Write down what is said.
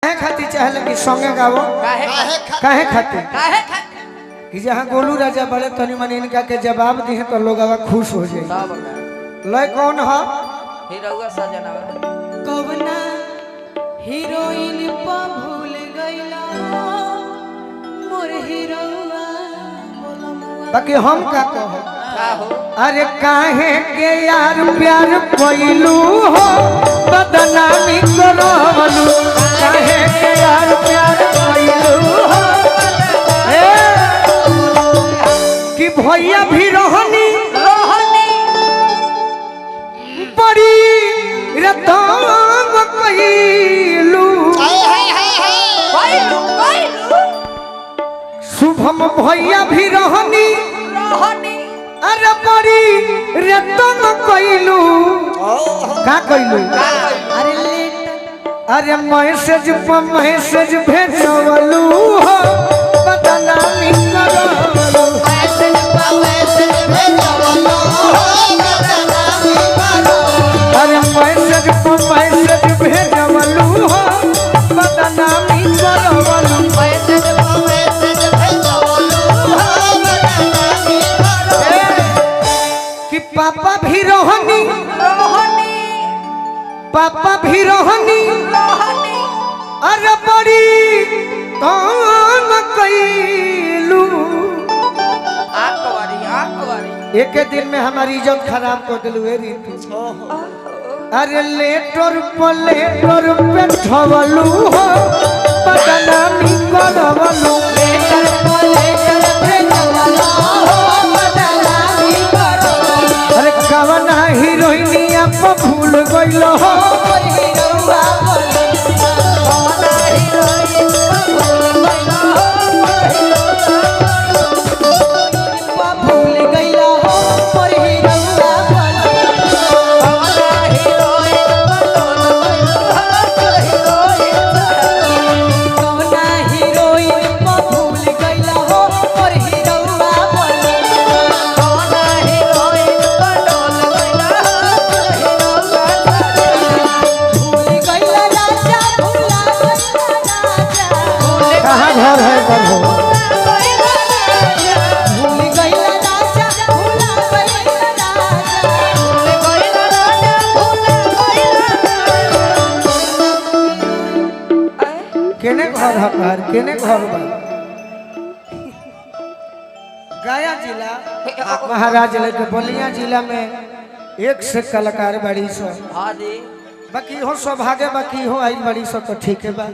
काहे खाती चाहले कि संगे गावो काहे खाती कि जहाँ गोलू राजा बड़े तनी मनी इनका के जवाब दिए तो लोग खुश हो जाए। लय कौन है? हीरोगा सजना कवना हीरोइन पा भूल गईला मोर हीरोआ बोलमुआ। बाकी हम का कहो का हो अरे काहे के यार प्यार कोइलू हो बदनामी करवलू काहे के यार प्यार कोइलू हो कि भैया भी रहनी बड़ी रतम कइलू शुभम भैया भी रहनी अरे बड़ी रतम कइलू का कइलू अरे मैसेज पर मैसेज भेजवलू हो बदनामी करवलू अरे मैसेज पर मैसेज भेजवलू हो बदनामी करवलू कि पापा भी रोहनी अरे बड़ी कौन कइलू एक दिन में हमारी इज्जत खराब कर दिलू रीतू। अरे लेटर पे ठवलू हो बदनामी करवलू अरे कवना हीरोइनिया पर भूल गइल हो घर है घर हो केने घर है घर केने घर बा गया जिला महाराज के बलिया जिला में एक से कलाकार बड़ी सो हां जी बाकी हो सौभाग्य बाकी हो आई बड़ी सो तो ठीक है बा।